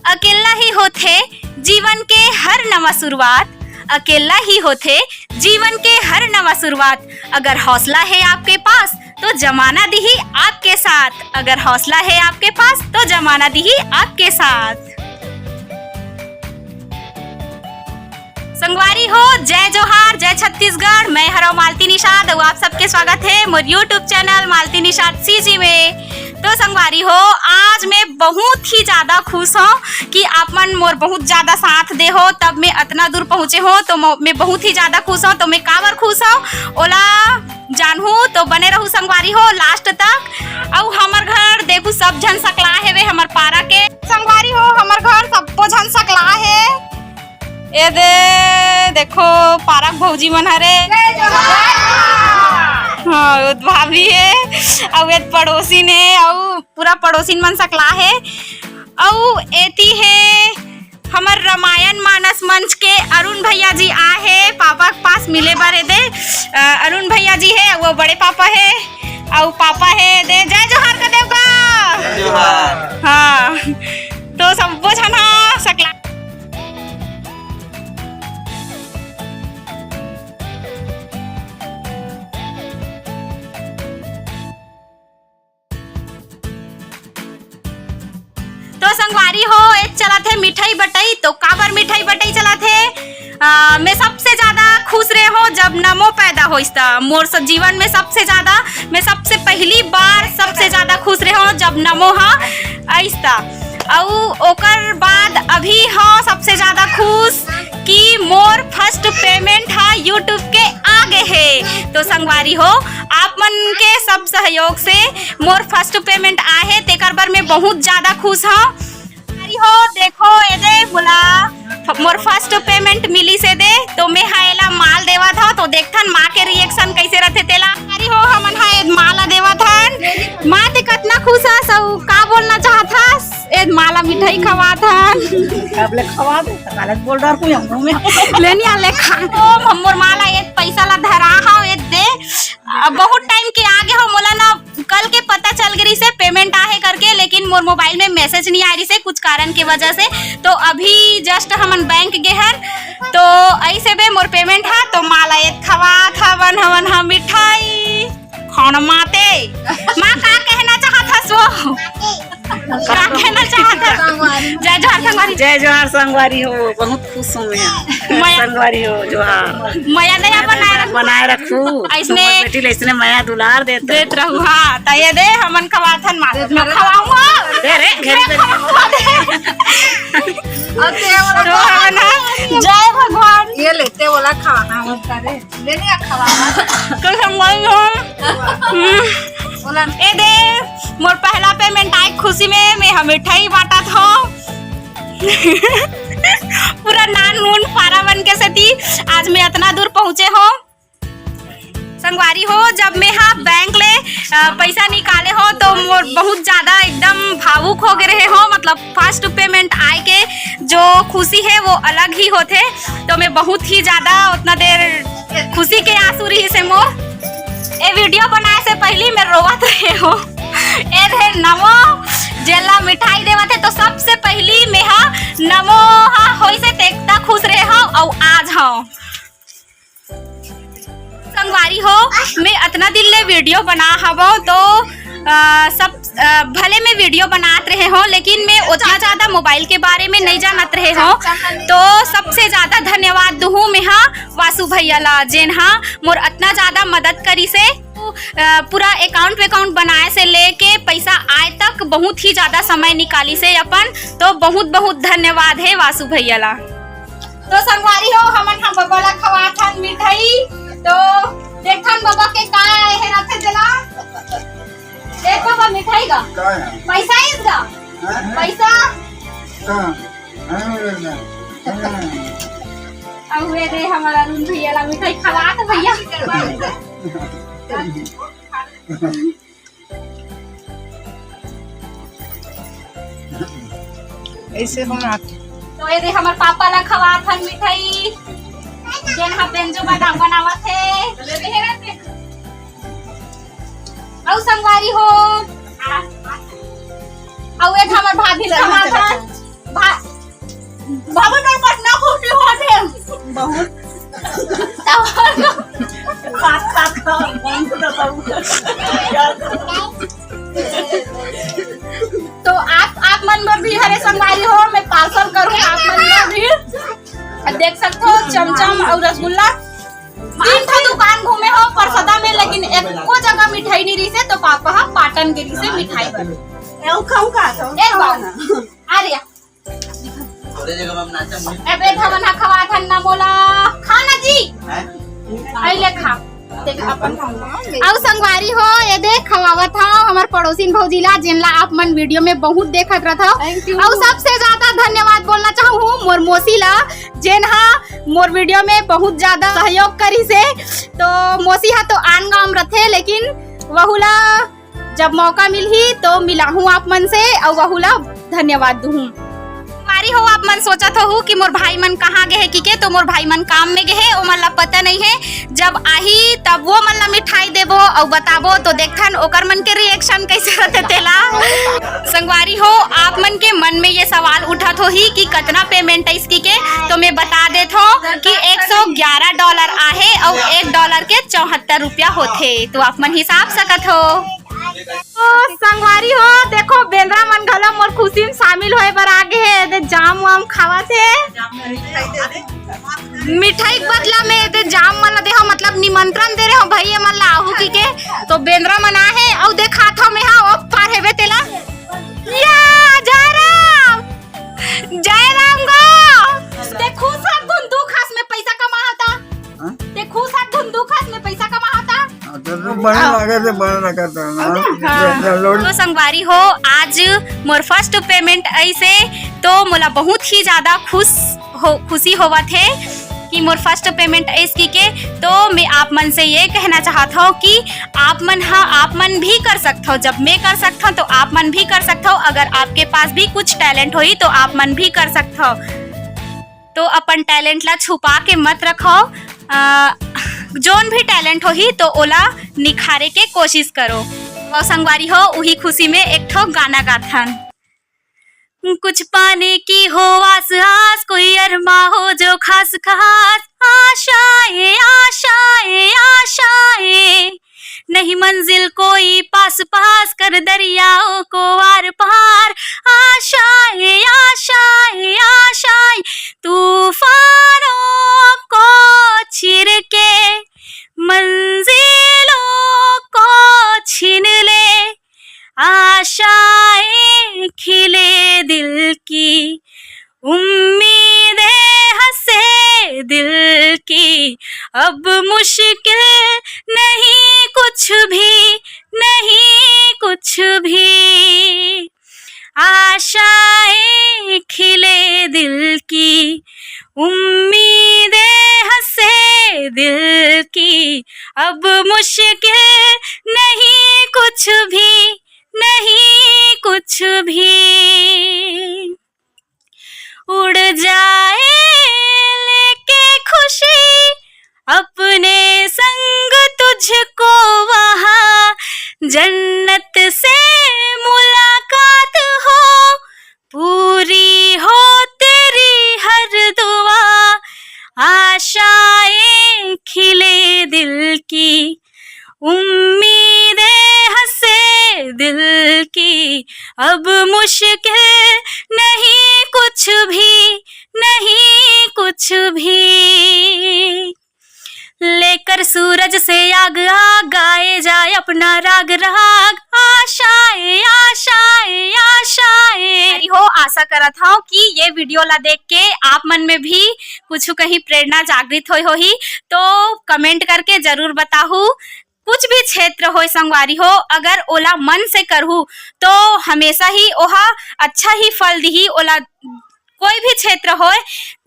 अकेला ही होथे जीवन के हर नवा शुरुआत, अकेला ही होथे जीवन के हर नवा शुरुआत। अगर हौसला है आपके पास तो जमाना दी ही आपके साथ, अगर हौसला है आपके पास तो जमाना दी ही आपके साथ। संगवारी हो, जय जोहार, जय छत्तीसगढ़। मैं हरो मालती निषाद और आप सबके स्वागत है मोर यूट्यूब चैनल मालती निषाद सीजी में। तो संगवारी हो, आज मैं बहुत ही ज्यादा खुश हूँ कि आप मन मोर बहुत ज्यादा साथ दे हो, तब मैं इतना दूर पहुँचे हो। तो मैं बहुत ही ज्यादा खुश हूँ। तो मैं काबर खुश हूँ ओला जानहू तो बने रहू संगवारी हो लास्ट तक। और हमार घर देखू सब झन सकला है वे हमार पारा के संगवारी हो, हमार घर सबको झन सकला है। ये देखो पारक भौजी मन हरे, हाँ भाभी है और ये पड़ोसी ने और पूरा पड़ोसी मन सकला है। और एती है हमार रामायण मानस मंच के अरुण भैया जी आए पापा के पास मिले बारे दे। अरुण भैया जी है, वो बड़े पापा है और पापा है दे। जय जोहार का देव का, हाँ तो सब वो छना सकला। तो संगवारी हो, एक चला थे मिठाई बटाई। तो काबर मिठाई बटाई चला थे? मैं सबसे ज्यादा खुश रहे हो जब नमो पैदा होइस्ता मोर सब जीवन में। सबसे ज्यादा मैं सबसे पहली बार सबसे ज्यादा खुश रहे हो जब नमो हा आइस्ता। और ओकर बाद अभी हाँ सबसे ज्यादा खुश कि मोर फर्स्ट पेमेंट हा यूट्यूब के आगे है। तो संगवारी हो, आप मन के सब सहयोग से मोर फर्स्ट पेमेंट आए, तेकर बर मैं बहुत ज्यादा खुश हूँ। हो देखो ये दे बोला मोर फर्स्ट पेमेंट मिली से दे। तो मैं हायला माल देवा था, तो देखथन माँ के रिएक्शन कैसे रहते तेला। अरे हो हमन हाय माला देवा था, माँ ते कितना खुश है। सब का बोलना चाहता ए माला मिठाई खवा था, अब ले खवा दे गलत बोल रहा कोई हम में लेनी आले खा। तो हमर माला ये पैसा ला धरा हा ये दे। बहुत टाइम के आगे हो मोला ना कल के पता चल गई से पेमेंट आहे करके, लेकिन मोर मोबाइल में मैसेज नहीं आ रही से कुछ कारण की वजह से। तो अभी जस्ट हमन बैंक गए हन, तो ऐसे बे मोर पेमेंट है। तो माला ये खवा था वन हवन हम मिठाई खाना माते। माँ का कहना चाहता सो क्या कहना चाहता? जय जोहार संगवारी। जय जोहार संगवारी हो, बहुत खुश हूँ मैं संगवारी हो। जोहार माया दया बनाए रखू, ऐसने बेटी ऐसने माया दुलार देते रहू। हाँ तो ये दे हमन खवाथन माल मैं खवाऊंगा दे रे घेर दे। जय भगवान। ये लेते बोला खाना मत करे, लेने खवाना तो संगवारी हो बोला ए दे मोर पहला पेमेंट आए खुशी में मैं मिठाई बांटा था। पूरा नान नून फारा बन के सती आज मैं इतना दूर पहुँचे हो। संगवारी हो, जब मैं हाँ बैंक ले पैसा निकाले हो तो बहुत ज्यादा एकदम भावुक हो गए हो। मतलब फर्स्ट पेमेंट आए के जो खुशी है वो अलग ही होते। तो मैं बहुत ही ज्यादा उतना देर खुशी के आंसू रही से मोर। ये वीडियो बनाए से पहले मैं रोवत रहे हो। ए रे नमो जेला मिठाई देवा थे, तो सबसे पहली मैं हाँ नमो हाँ होई से देखता खुश रहे हो। और आज हाँ संगवारी हो, मैं इतना दिन ले वीडियो बना हवो तो सब भले मैं वीडियो बनात रहे हो, लेकिन मैं उतना ज्यादा मोबाइल के बारे में नहीं जानत रहे हो। तो सबसे ज्यादा धन्यवाद दूँ मैं हाँ वासु भैया ला, जेन हाँ मोर इतना ज्यादा मदद करी से। पूरा अकाउंट बनाए से लेके पैसा आए तक बहुत ही ज्यादा समय निकाली से अपन। तो बहुत बहुत धन्यवाद है वासु भैया ला। तो संगवारी हो, हमन हम बाबा ला खवाथन मिठाई। तो देखन बाबा के का है रखे चला देखो बाबा मिठाई का पैसा इसका पैसा अब वे दे हमारा अरुण भैया ला मिठाई खवा तो भैया ऐसे होना। तो ये दे हमार पापा ला खवाथन मिठाई जेन हा बेंजो बादाम बनावत है। और संगवारी हो, और एक हमार भाभी ला खवाथन बहुत तो आप मन में भी हरे संगवारी हो, मैं पार्सल करूँ आप मन में भी। देख सकते हो चमचम और रसगुल्ला 3 ठो दुकान घूमे हो परसदा में, लेकिन एको जगह मिठाई नहीं रही से, तो पापा हा पाटन गिरी से मिठाई बन एक बार आ रिया एबे धवन हा खवा थन्ना मोला खाना जी आइले खा देख अपन और संगवारी हो ये देख खवावत था हमार पड़ोसिन भौजीला जिनला आप मन वीडियो में बहुत देखत रहत हो। और सबसे ज्यादा धन्यवाद बोलना चाहूँ मोर मौसी ला जेन हा मोर वीडियो में बहुत ज्यादा सहयोग करी से। तो मौसी हा तो आन गाँव रथे, लेकिन वहुला जब मौका मिलही तो मिलाहूँ आप मन से और वहुला धन्यवाद दूँ। संगवारी हो आप मन सोचत हो कि मोर भाई मन कहाँ गए है के, तो मोर भाई मन काम में गए ओ मन ला पता नहीं है। जब आही तब वो मन ला मिठाई देबो और बताबो तो देखथन ओकर मन के रिएक्शन कैसे रहते तेला। संगवारी हो आप मन के मन में ये सवाल उठत हो ही कि कितना पेमेंट है इसकी के, तो मैं बता देत हो कि $111 आहे और $1 के 74 रुपया होते, तो आप मन हिसाब सकत हो। संगवारी हो देखो बेंद्रा मन घलो मोर खुशी में शामिल होए बर आगे है, जाम वाम खावा थे मिठाई बदला में दे जाम मन दे हो, मतलब निमंत्रण दे रहे हो भैया मन ला आहू की के, तो बेंद्रा मन आहे और देखा था मैं हा ओ पार हेबे तेला या जय राम गो देखो सब धुंधु खास में पैसा कमा होता, देखो सब धुंधु खास में पैसा कमा होता तो संगवारी हो आज मोर फर्स्ट पेमेंट ऐसे तो मोला बहुत ही ज्यादा खुशी होवा थे कि मोर फर्स्ट पेमेंट ऐसी के। तो मैं आप मन से ये कहना चाहता हूँ कि आप मन भी कर सकते हो, जब मैं कर सकता हूँ तो आप मन भी कर सकते हो। अगर आपके पास भी कुछ टैलेंट होई तो आप मन भी कर सकते हो, तो अपन टैलेंट ला छुपा के मत रखो। जोन भी टैलेंट हो ही तो ओला निखारे के कोशिश करो। और संगवारी हो उही खुशी में एक ठो गाना गाथन, कुछ पाने की हो आस आस, कोई अरमा हो जो खास खास, आशाएं आशाएं आशाएं नहीं मंजिल कोई पास पास, कर दरियाओं को आर पार, आशाएं आशाएं आशाएं तूफानों को चीर के मंजिलों को छीन ले, आशाएं खिले दिल की, उम्मीदें हंसे दिल की, अब मुश्किल नहीं कुछ भी, नहीं कुछ भी, आशाएं खिले दिल की, उम्मीदें हंसे दिल की, अब मुश्किल नहीं कुछ भी, नहीं कुछ भी, उड़ जाए लेके खुशी अपने संग तुझको वहाँ, जन्नत से मुलाकात हो, पूरी हो तेरी हर दुआ, आशाएं खिले दिल की, उम्मीदें हंसे दिल की, अब मुश्किल नहीं कुछ भी, नहीं कुछ भी, लेकर सूरज से आग आग गाए जाए अपना राग राग, आशाएं आशाएं आशाएं हो। आशा करत हूँ कि ये वीडियो ला देख के आप मन में भी कुछ कहीं प्रेरणा जागृत होई होही, तो कमेंट करके जरूर बताहू। कुछ भी क्षेत्र हो संगवारी हो अगर ओला मन से करहू तो हमेशा ही ओहा अच्छा ही फल दी। ओला कोई भी क्षेत्र हो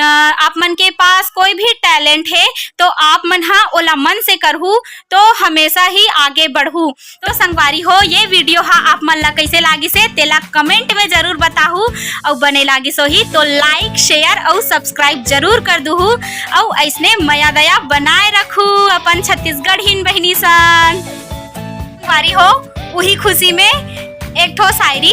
आप मन के पास कोई भी टैलेंट है तो आप मन हा ओला मन से करहू तो हमेशा ही आगे बढ़ू। तो संगवारी हो ये वीडियो हा आप मन ला कैसे लागी से तेला कमेंट में जरूर बताहू और बने लागी सो ही तो लाइक शेयर और सब्सक्राइब जरूर कर दूहू और ऐसने मया दया बनाए रखू अपन छत्तीसगढ़ हिन बहनी सन। संगवारी हो वही खुशी में एक ठो शायरी,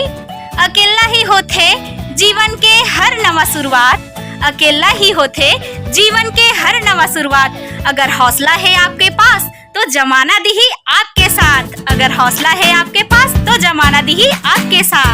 अकेला ही होथे जीवन के हर नवा शुरुआत, अकेला ही होथे जीवन के हर नवा शुरुआत। अगर हौसला है आपके पास तो जमाना दी आपके साथ। अगर हौसला है आपके पास तो जमाना दी आपके साथ।